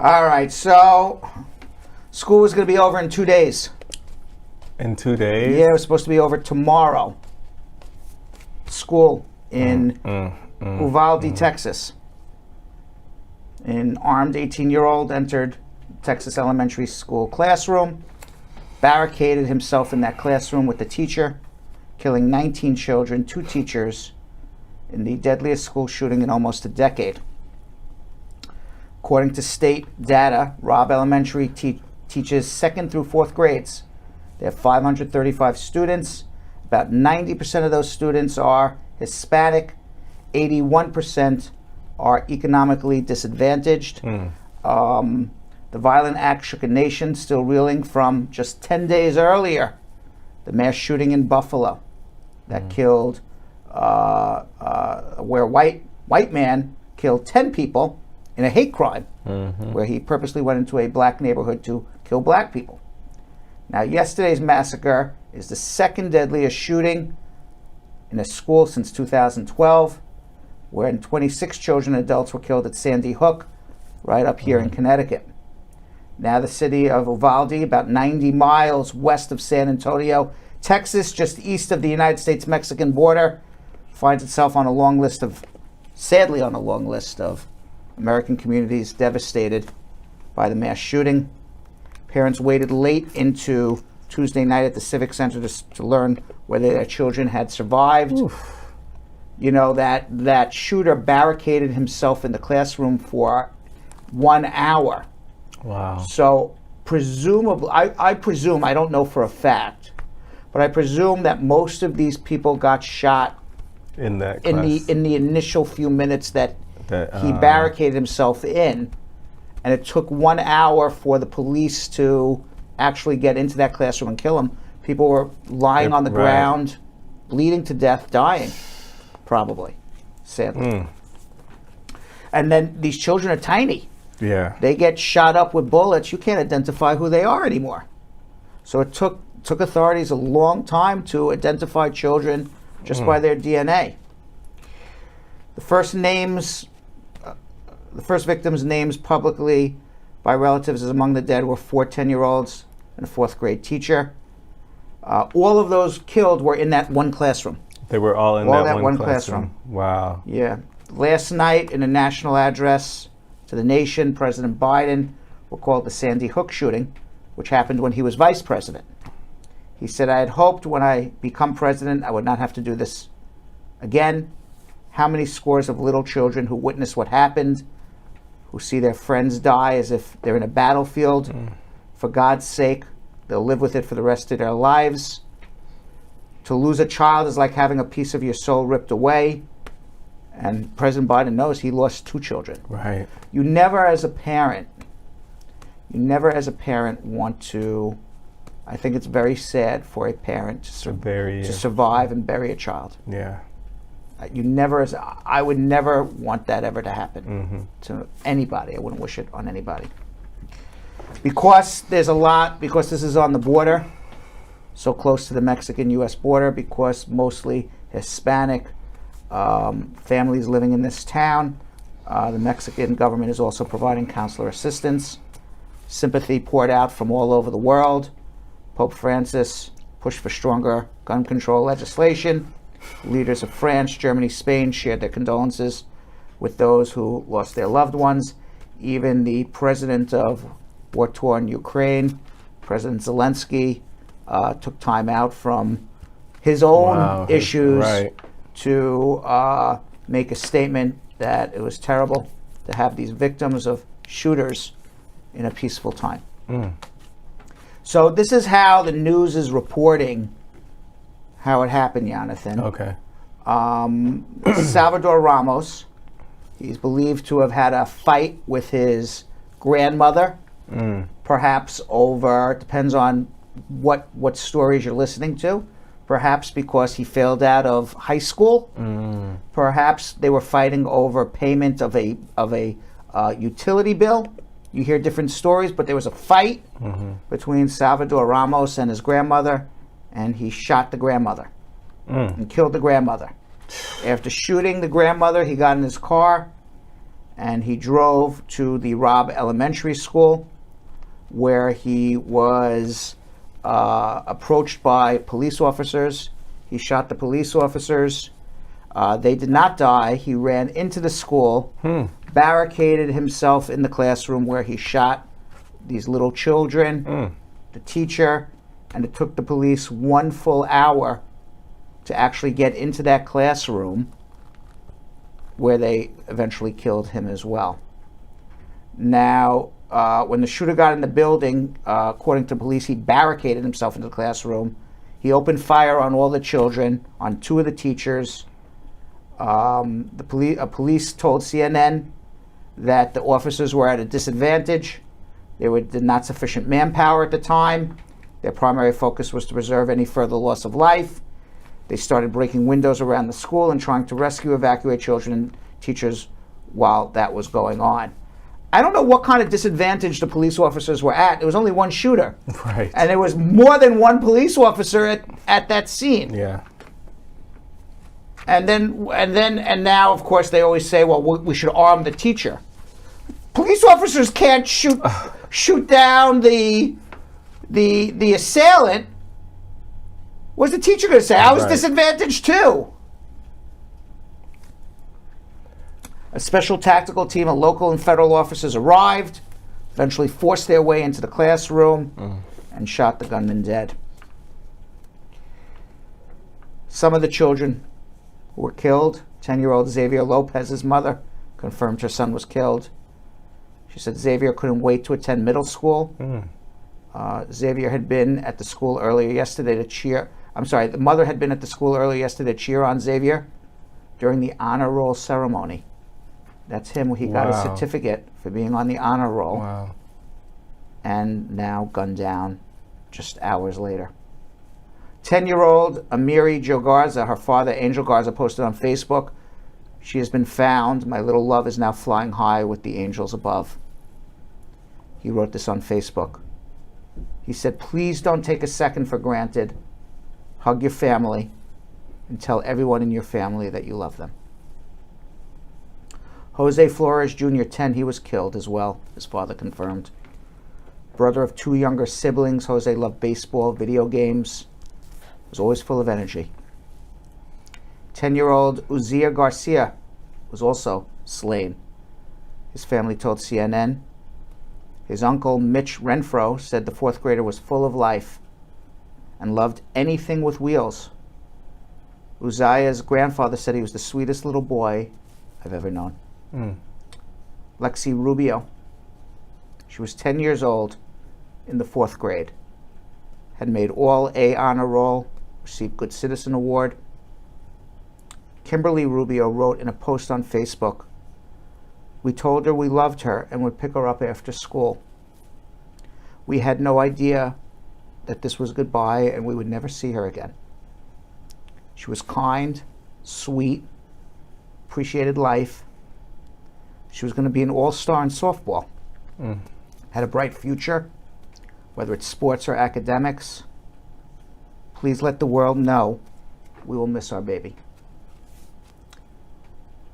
All right, so school was going to be over in 2 days. In 2 days? Yeah, it was supposed to be over tomorrow. School in Uvalde, Texas. An armed 18-year-old entered Texas elementary school classroom, barricaded himself in that classroom with the teacher, killing 19 children, 2 teachers, in the deadliest school shooting in almost a decade. According to state data, Robb Elementary teaches 2nd through 4th grades. They have 535 students. About 90% of those students are Hispanic. 81% are economically disadvantaged. The violent act shook a nation, still reeling from just 10 days earlier, the mass shooting in Buffalo that killed, where a white man killed 10 people in a hate crime, where he purposely went into a black neighborhood to kill black people. Now, yesterday's massacre is the 2nd deadliest shooting in a school since 2012, when 26 children and adults were killed at Sandy Hook, right up here in Connecticut. Now the city of Uvalde, about 90 miles west of San Antonio, Texas, just east of the United States-Mexican border, finds itself on a long list of, sadly on a long list of American communities devastated by the mass shooting. Parents waited late into Tuesday night at the Civic Center to learn whether their children had survived. Oof. You know, that shooter barricaded himself in the classroom for 1 hour. Wow. So presumably, I presume, I don't know for a fact, but I presume that most of these people got shot in that in the initial few minutes that he barricaded himself in, and it took 1 hour for the police to actually get into that classroom and kill him. People were lying on the ground, bleeding to death, dying, probably, sadly. And then these children are tiny. Yeah. They get shot up with bullets. You can't identify who they are anymore. So it took authorities a long time to identify children just by their DNA. The first victims' names publicly by relatives as among the dead were 4 10-year-olds and a 4th grade teacher. All of those killed were in that one classroom. They were all in that one classroom. Wow. Yeah. Last night, in a national address to the nation, President Biden recalled the Sandy Hook shooting, which happened when he was vice president. He said, "I had hoped when I become president I would not have to do this again. How many scores of little children who witness what happened, who see their friends die as if they're in a battlefield. For God's sake, they'll live with it for the rest of their lives. To lose a child is like having a piece of your soul ripped away." And President Biden knows he lost 2 children. Right. You never as a parent want to, I think it's very sad for a parent to survive and bury a child. Yeah. I would never want that ever to happen to anybody. I wouldn't wish it on anybody. Because this is on the border, so close to the Mexican-U.S. border, because mostly Hispanic families living in this town, the Mexican government is also providing consular assistance. Sympathy poured out from all over the world. Pope Francis pushed for stronger gun control legislation. Leaders of France, Germany, Spain shared their condolences with those who lost their loved ones. Even the president of war-torn Ukraine, President Zelensky, took time out from his own issues to make a statement that it was terrible to have these victims of shooters in a peaceful time. So this is how the news is reporting how it happened, Jonathan. Okay. Salvador Ramos, he's believed to have had a fight with his grandmother, perhaps over, depends on what stories you're listening to, perhaps because he failed out of high school, perhaps they were fighting over payment of a utility bill. You hear different stories, but there was a fight between Salvador Ramos and his grandmother, and he shot the grandmother and killed the grandmother. After shooting the grandmother, he got in his car and he drove to the Robb Elementary School, where he was approached by police officers. He shot the police officers. They did not die. He ran into the school, barricaded himself in the classroom where he shot these little children, the teacher, and it took the police 1 full hour to actually get into that classroom, where they eventually killed him as well. Now, when the shooter got in the building, according to police, he barricaded himself into the classroom. He opened fire on all the children, on 2 of the teachers. Police told CNN that the officers were at a disadvantage. There did not sufficient manpower at the time. Their primary focus was to preserve any further loss of life. They started breaking windows around the school and trying to rescue, evacuate children and teachers while that was going on. I don't know what kind of disadvantage the police officers were at. There was only one shooter. Right. And there was more than one police officer at that scene. Yeah. And now, of course, they always say, well, we should arm the teacher. Police officers can't shoot down the assailant. What's the teacher going to say? I was disadvantaged too. A special tactical team of local and federal officers arrived, eventually forced their way into the classroom, and shot the gunman dead. Some of the children who were killed, 10-year-old Xavier Lopez's mother confirmed her son was killed. She said Xavier couldn't wait to attend middle school. Xavier had been at the school earlier yesterday to cheer. The mother had been at the school earlier yesterday to cheer on Xavier during the honor roll ceremony. That's him. He got a certificate for being on the honor roll. Wow. And now gunned down just hours later. 10-year-old Amiri Jo Garza, her father, Angel Garza, posted on Facebook, "She has been found. My little love is now flying high with the angels above." He wrote this on Facebook. He said, "Please don't take a second for granted. Hug your family and tell everyone in your family that you love them." Jose Flores Jr., 10, he was killed as well, his father confirmed. Brother of 2 younger siblings, Jose loved baseball, video games, was always full of energy. 10-year-old Uzziah Garcia was also slain. His family told CNN. His uncle, Mitch Renfro, said the 4th grader was full of life and loved anything with wheels. Uzziah's grandfather said he was the sweetest little boy I've ever known. Lexi Rubio, she was 10 years old in the 4th grade, had made all A honor roll, received Good Citizen Award. Kimberly Rubio wrote in a post on Facebook, "We told her we loved her and would pick her up after school. We had no idea that this was goodbye and we would never see her again. She was kind, sweet, appreciated life. She was going to be an all-star in softball. Had a bright future, whether it's sports or academics. Please let the world know we will miss our baby."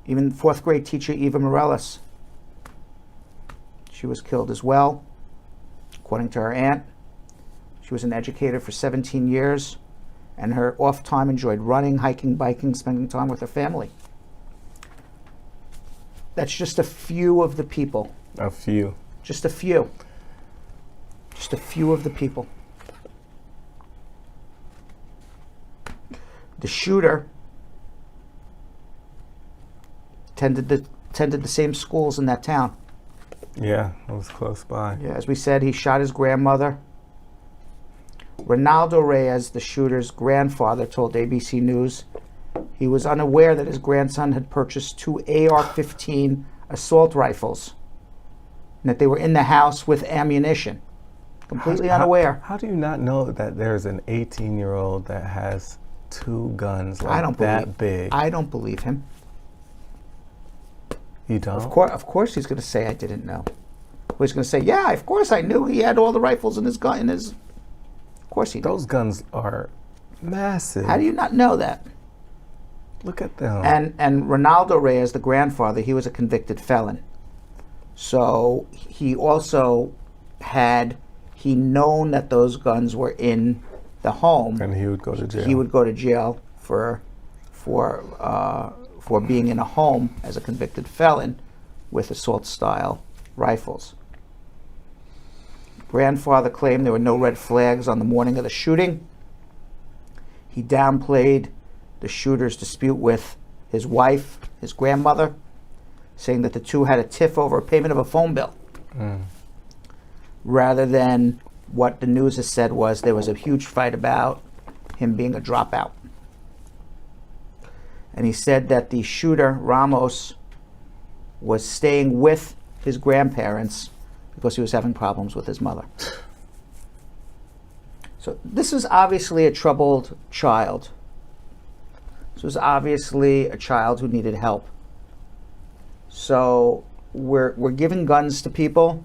Even 4th grade teacher Eva Morales, she was killed as well, according to her aunt. She was an educator for 17 years, and her off time enjoyed running, hiking, biking, spending time with her family. That's just a few of the people. A few. Just a few. Just a few of the people. The shooter attended the same schools in that town. Yeah, it was close by. Yeah, as we said, he shot his grandmother. Ronaldo Reyes, the shooter's grandfather, told ABC News he was unaware that his grandson had purchased 2 AR-15 assault rifles and that they were in the house with ammunition. Completely unaware. How do you not know that there's an 18-year-old that has 2 guns that big? I don't believe him. You don't? Of course he's going to say, "I didn't know." Well, he's going to say, "Yeah, of course I knew he had all the rifles in his gun." Of course he did. Those guns are massive. How do you not know that? Look at them. And Ronaldo Reyes, the grandfather, he was a convicted felon. So he also had he known that those guns were in the home, And he would go to jail. he would go to jail for being in a home as a convicted felon with assault-style rifles. Grandfather claimed there were no red flags on the morning of the shooting. He downplayed the shooter's dispute with his wife, his grandmother, saying that the two had a tiff over a payment of a phone bill. Rather than what the news has said was there was a huge fight about him being a dropout. And he said that the shooter, Ramos, was staying with his grandparents because he was having problems with his mother. So this is obviously a troubled child. This was obviously a child who needed help. So we're giving guns to people.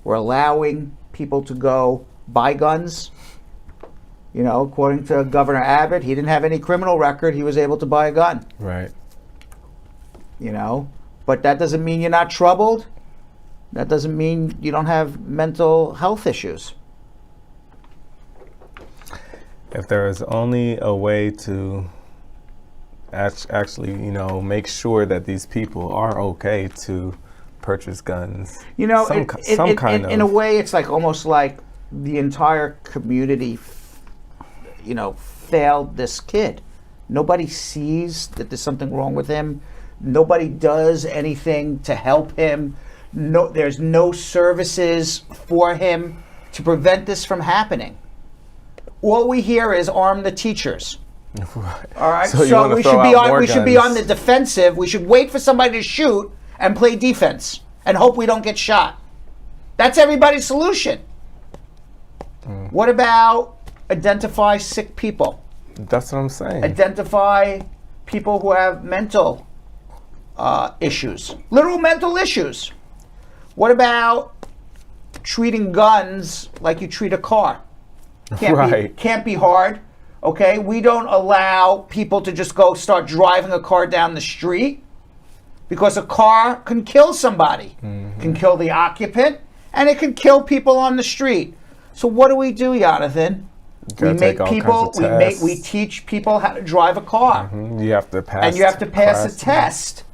We're allowing people to go buy guns. You know, according to Governor Abbott, he didn't have any criminal record. He was able to buy a gun. Right. You know, but that doesn't mean you're not troubled. That doesn't mean you don't have mental health issues. If there is only a way to actually, you know, make sure that these people are okay to purchase guns. You know, in a way, it's like almost like the entire community, you know, failed this kid. Nobody sees that there's something wrong with him. Nobody does anything to help him. No, there's no services for him to prevent this from happening. All we hear is arm the teachers. Right. All right. So we should be on the defensive. We should wait for somebody to shoot and play defense and hope we don't get shot. That's everybody's solution. What about identify sick people? That's what I'm saying. Identify people who have mental issues, literal mental issues. What about treating guns like you treat a car? Can't be hard. Okay, we don't allow people to just go start driving a car down the street because a car can kill somebody, can kill the occupant, and it can kill people on the street. So what do, Jonathan? We teach people how to drive a car. You have to pass. And you have to pass a test.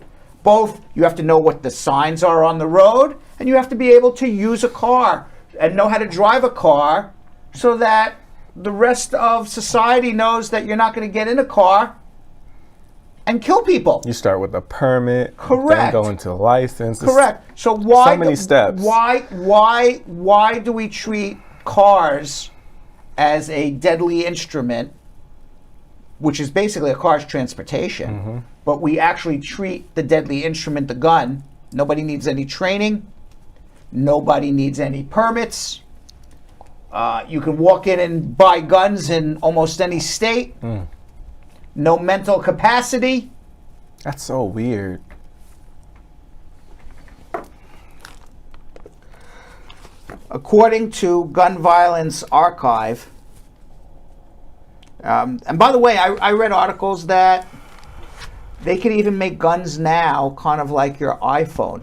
Both, you have to know what the signs are on the road, and you have to be able to use a car and know how to drive a car so that the rest of society knows that you're not going to get in a car and kill people. You start with a permit, correct? Then go into a license. Correct. So why? So many steps. Why do we treat cars as a deadly instrument, which is basically a car's transportation, but we actually treat the deadly instrument, the gun? Nobody needs any training. Nobody needs any permits. You can walk in and buy guns in almost any state. No mental capacity. That's so weird. According to Gun Violence Archive, and by the way, I read articles that they could even make guns now kind of like your iPhone,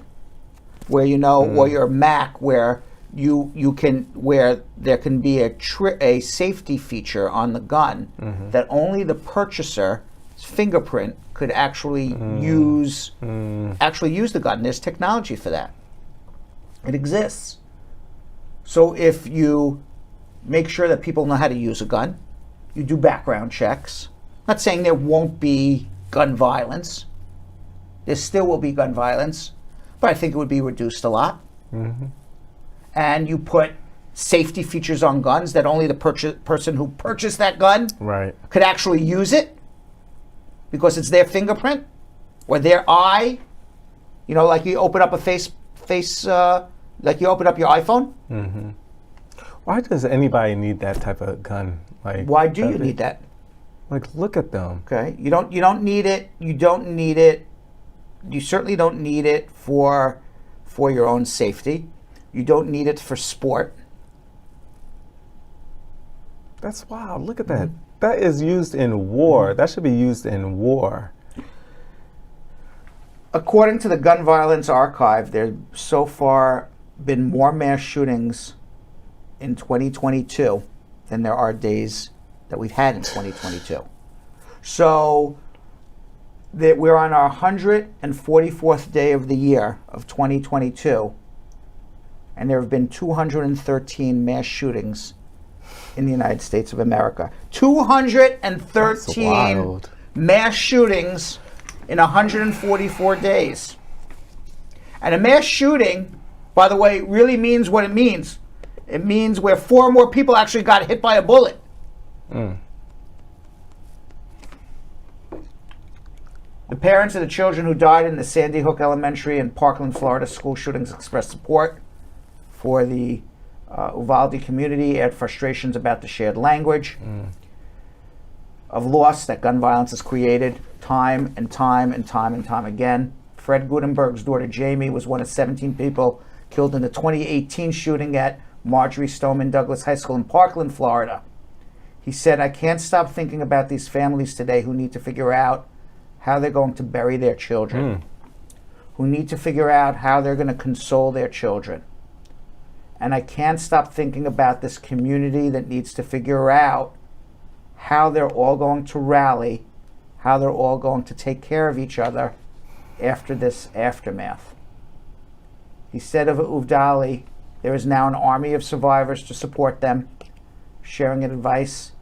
where or your Mac, where you can, where there can be a safety feature on the gun that only the purchaser's fingerprint could actually use the gun. There's technology for that. It exists. So if you make sure that people know how to use a gun, you do background checks. I'm not saying there won't be gun violence. There still will be gun violence, but I think it would be reduced a lot. And you put safety features on guns that only the person who purchased that gun could actually use it because it's their fingerprint or their eye. You know, like you open up a like you open up your iPhone. Why does anybody need that type of gun? Like, why do you need that? Like, look at them. Okay, you don't need it. You don't need it. You certainly don't need it for your own safety. You don't need it for sport. That's wild. Look at that. That is used in war. That should be used in war. According to the Gun Violence Archive, there's so far been more mass shootings in 2022 than there are days that we've had in 2022. So that we're on our 144th day of the year of 2022, and there have been 213 mass shootings in the United States of America. 213 mass shootings in 144 days. And a mass shooting, by the way, really means what it means. It means where 4 more people actually got hit by a bullet. The parents of the children who died in the Sandy Hook Elementary and Parkland, Florida school shootings expressed support for the Uvalde community, add frustrations about the shared language of loss that gun violence has created time and time again. Fred Gutenberg's daughter Jamie was one of 17 people killed in the 2018 shooting at Marjorie Stoneman Douglas High School in Parkland, Florida. He said, "I can't stop thinking about these families today who need to figure out how they're going to bury their children, who need to figure out how they're going to console their children. And I can't stop thinking about this community that needs to figure out how they're all going to rally, how they're all going to take care of each other after this aftermath." He said of Uvalde, "There is now an army of survivors to support them," sharing advice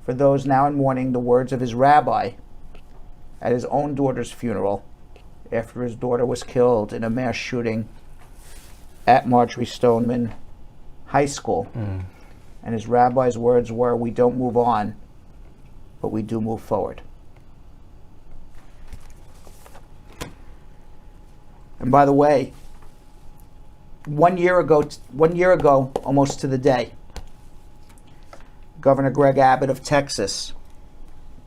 for those now in mourning, the words of his rabbi at his own daughter's funeral after his daughter was killed in a mass shooting at Marjorie Stoneman High School. And his rabbi's words were, "We don't move on, but we do move forward." And by the way, 1 year ago, almost to the day, Governor Gov Abbott of Texas,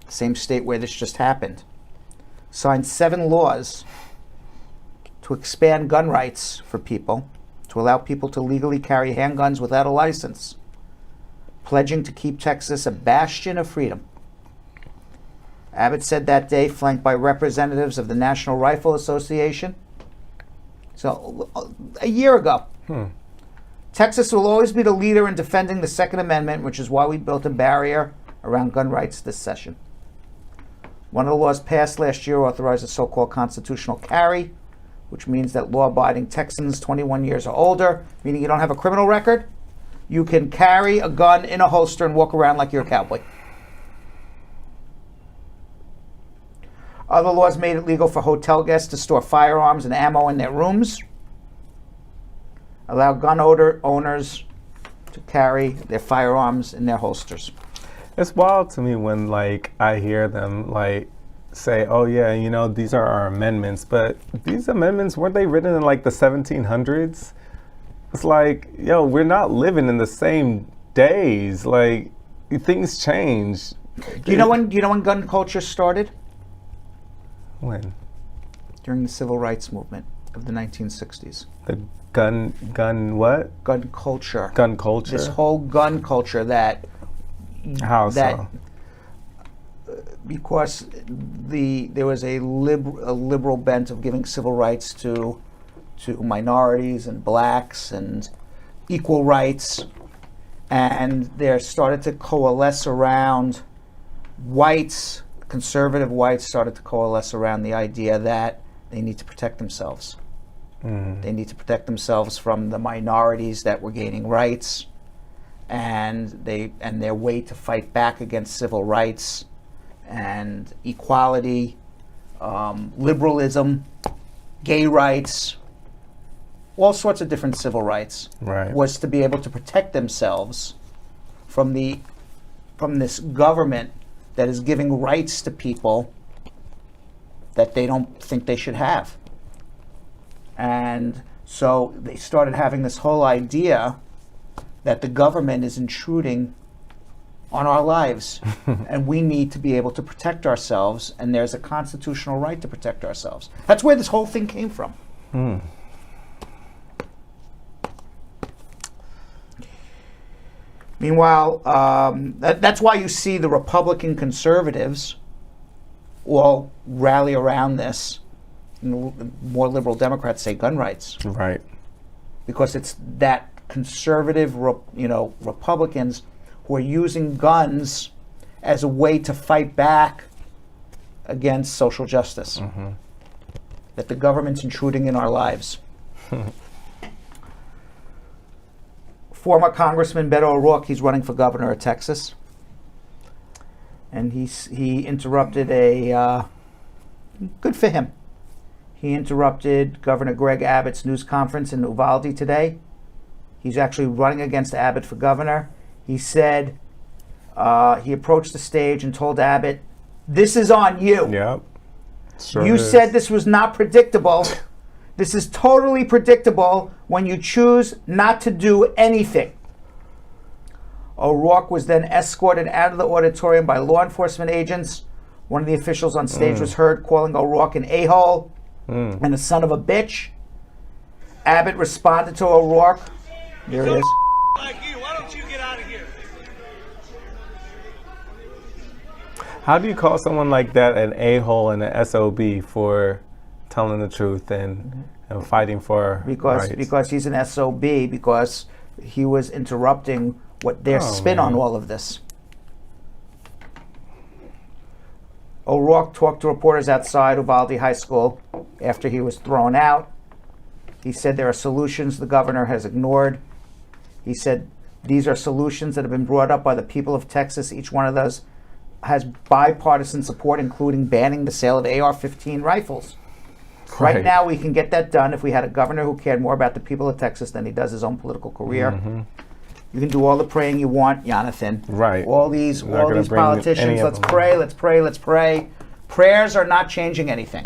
the same state where this just happened, signed 7 laws to expand gun rights for people, to allow people to legally carry handguns without a license, pledging to keep Texas a bastion of freedom. Abbott said that day, flanked by representatives of the National Rifle Association. So, a year ago. Texas will always be the leader in defending the Second Amendment, which is why we built a barrier around gun rights this session. One of the laws passed last year authorized a so-called constitutional carry, which means that law-abiding Texans 21 years or older, meaning you don't have a criminal record, you can carry a gun in a holster and walk around like you're a cowboy. Other laws made it legal for hotel guests to store firearms and ammo in their rooms, allow gun owners to carry their firearms in their holsters. It's wild to me when, like, I hear them, like, say, "Oh yeah, you know, these are our amendments," but these amendments, weren't they written in like the 1700s? It's like, yo, we're not living in the same days. Like, things change. Do you know when gun culture started? When? During the Civil Rights Movement of the 1960s. The gun what? Gun culture. Gun culture? This whole gun culture that... How so? Because there was a liberal bent of giving civil rights to minorities and blacks and equal rights, and there started to coalesce around whites, conservative whites started to coalesce around the idea that they need to protect themselves. They need to protect themselves from the minorities that were gaining rights, and their way to fight back against civil rights and equality, liberalism, gay rights, all sorts of different civil rights, was to be able to protect themselves from this government that is giving rights to people that they don't think they should have. And so they started having this whole idea that the government is intruding on our lives and we need to be able to protect ourselves, and there's a constitutional right to protect ourselves. That's where this whole thing came from. Meanwhile, that's why you see the Republican conservatives all rally around this more liberal Democrats say gun rights. Right. Because it's that conservative, Republicans who are using guns as a way to fight back against social justice. Mm-hmm. That the government's intruding in our lives. Former Congressman Beto O'Rourke, he's running for governor of Texas. And he interrupted good for him. He interrupted Governor Greg Abbott's news conference in Uvalde today. He's actually running against Abbott for governor. He said, he approached the stage and told Abbott, "This is on you. Yep. Sure you is. said this was not predictable. This is totally predictable when you choose not to do anything." O'Rourke was then escorted out of the auditorium by law enforcement agents. One of the officials on stage was heard calling O'Rourke an a-hole and a son of a bitch. Abbott responded to O'Rourke. Here it is. Like you, why don't you get out of here? How do you call someone like that an a-hole and an SOB for telling the truth and fighting for rights? Because he's an SOB, because he was interrupting what their spin on all of this. O'Rourke talked to reporters outside Uvalde High School after he was thrown out. He said there are solutions the governor has ignored. He said these are solutions that have been brought up by the people of Texas. Each one of those has bipartisan support, including banning the sale of AR-15 rifles. Right now, we can get that done if we had a governor who cared more about the people of Texas than he does his own political career. Mm-hmm. You can do all the praying you want, Jonathan. Right. All these politicians, let's pray, let's pray, let's pray. Prayers are not changing anything.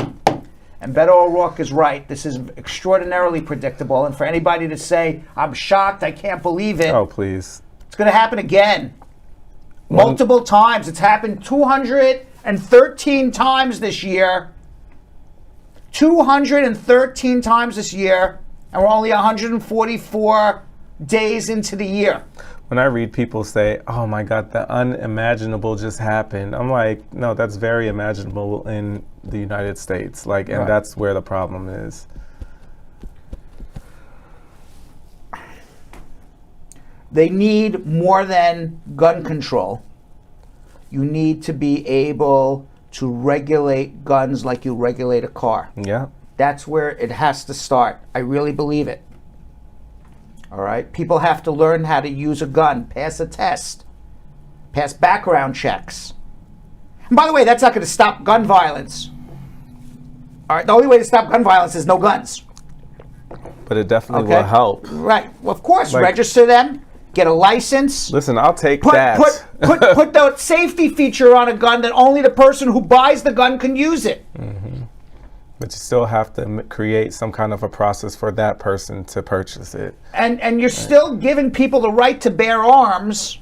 And Beto O'Rourke is right. This is extraordinarily predictable. And for anybody to say, "I'm shocked, I can't believe it." Oh, please. It's going to happen again. Multiple times. It's happened 213 times this year. 213 times this year. And we're only 144 days into the year. When I read people say, "Oh my God, the unimaginable just happened," I'm like, no, that's very imaginable in the United States. Like, and that's where the problem is. They need more than gun control. You need to be able to regulate guns like you regulate a car. Yeah. That's where it has to start. I really believe it. All right? People have to learn how to use a gun, pass a test, pass background checks. And by the way, that's not going to stop gun violence. All right? The only way to stop gun violence is no guns. But it definitely will help. Right. Well, of course, register them, get a license. Listen, I'll take that. Put the safety feature on a gun that only the person who buys the gun can use it. Mm-hmm. But you still have to create some kind of a process for that person to purchase it. And you're still giving people the right to bear arms,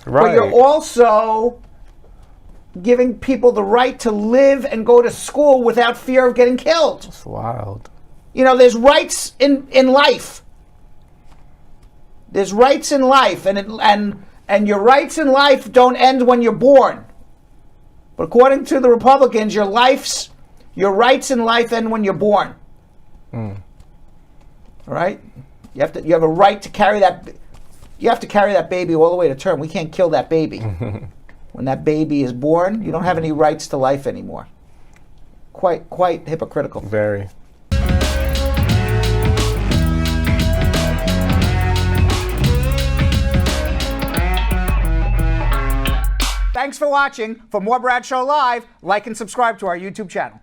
right. But you're also giving people the right to live and go to school without fear of getting killed. It's wild. You know, there's rights in life. There's rights in life, and your rights in life don't end when you're born. But according to the Republicans, your rights in life end when you're born. All right? You have a right to carry that. You have to carry that baby all the way to term. We can't kill that baby. When that baby is born, you don't have any rights to life anymore. Quite hypocritical. Very. Thanks for watching. For more Brad Show Live, like and subscribe to our YouTube channel.